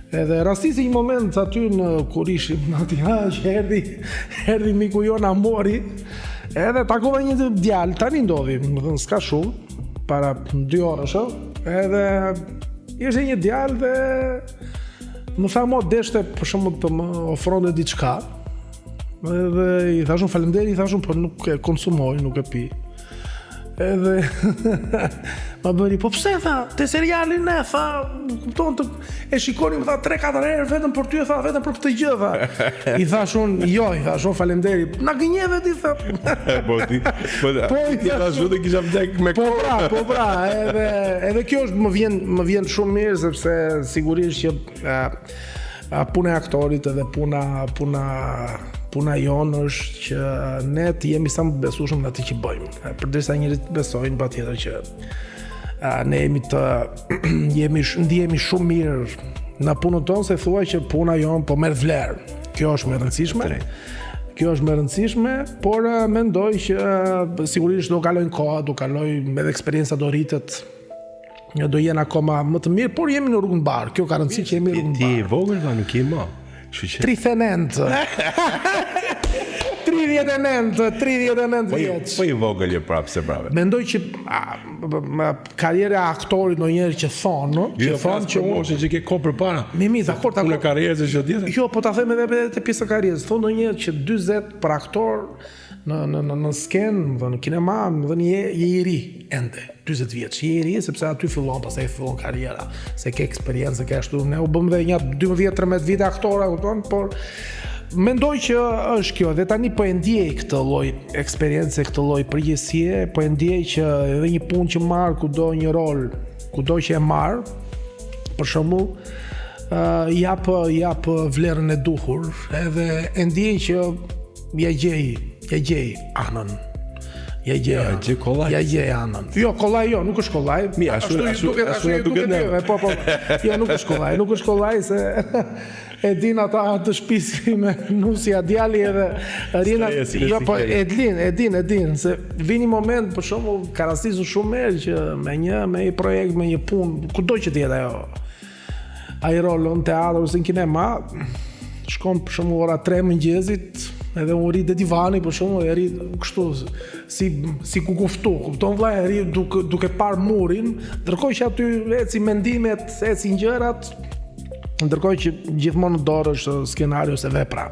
Edhe rastisi një moment aty kur ishim aty që erdhi miku jon Amori, edhe takova një djalë, tani ndodhi, më thënë s'ka shumë, para 2 orësh, edhe ishte një djalë dhe më tha mo deshte për shembull të më ofronte diçka. Edhe i thashun faleminderit, i thashun po nuk e konsumoj, nuk e pi. Edhe ma bëri, po pse tha, te serialin ne, tha, kupton të e shikoni, më tha 3-4 herë vetëm për ty, tha, vetëm për këtë gjë, tha. I thashun, faleminderit, na gënjeve ti, tha. Po ti thashun dhe kisha vdek me kohë. Po pra, edhe kjo është më vjen shumë mirë, sepse sigurisht që puna e aktorit edhe puna jonë është që ne të jemi sa më besueshëm në atë që bëjmë. Përderisa njerëzit besojnë patjetër që ne ndihemi shumë mirë në punën tonë, se thua që puna jonë po merr vlerë. Kjo është më e rëndësishme. Kjo është më e rëndësishme, por mendoj që sigurisht do kalojnë koha, do kalojnë edhe eksperjenca do rritet. Do jenë akoma më të mirë, por jemi në rrugën mbar. Kjo ka rëndësi që jemi në rrugën mbar. Ti je vogël, va, nuk je më. 39 vjeç. Po i vogël je prapë se brave. Mendoj që karriera e aktorit ndonjëherë që thonë që unë që ke kohë përpara. Mimi, dakor, Unë karrierës është tjetër. Jo, po ta them edhe te pjesa e karrierës. Thonë ndonjëherë që 40 për aktor në skenë, në kinema, je i ri ende, 40 vjeç. Je i ri sepse aty pastaj fillon karriera, se ke eksperiencë, ke ashtu. Ne u bëm dhe një 12-13 vite aktora, kupton, por mendoj që është kjo, dhe tani po e ndjej këtë lloj eksperiencë, këtë lloj përgjegjësie, po e ndjej që edhe një punë që marr kudo një rol, kudo që e marr, për shembull, jap vlerën e duhur, edhe e ndjej që ja gjej anën. Ja gjej anën. Jo, kollaj jo, nuk është kollaj. Ashtu duket ne. Po. Jo, nuk është kollaj se e din ata të shtëpisë me nusja djali edhe Rina. Jo, po e din se vini një moment, për shembull, ka rastisur shumë herë që me një projekt, me një punë, kudo që të jetë ajo. Ai rol në teatr ose në kinema, shkon për shembull ora 3 mëngjesit, edhe unë rri te divani, për shembull, e rri kështu si ku kuftu, kupton vllai, e rri duke parë murin, ndërkohë që aty eci mendimet, eci gjërat, ndërkohë që gjithmonë në dorë është skenario ose vepra,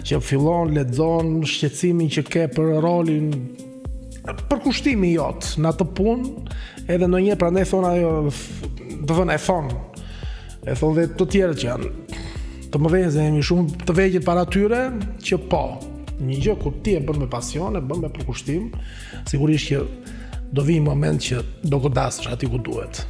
që fillon, lexon shqetësimin që ke për rolin, për kushtimin jot në atë punë, edhe ndonjëherë prandaj thon ajo, do thon e thon dhe të tjerët që janë të mëdhenj, jemi shumë të vegjël para tyre, që po, një gjë kur ti e bën me pasion, e bën me përkushtim, sigurisht që do vi një moment që do godasësh aty ku duhet.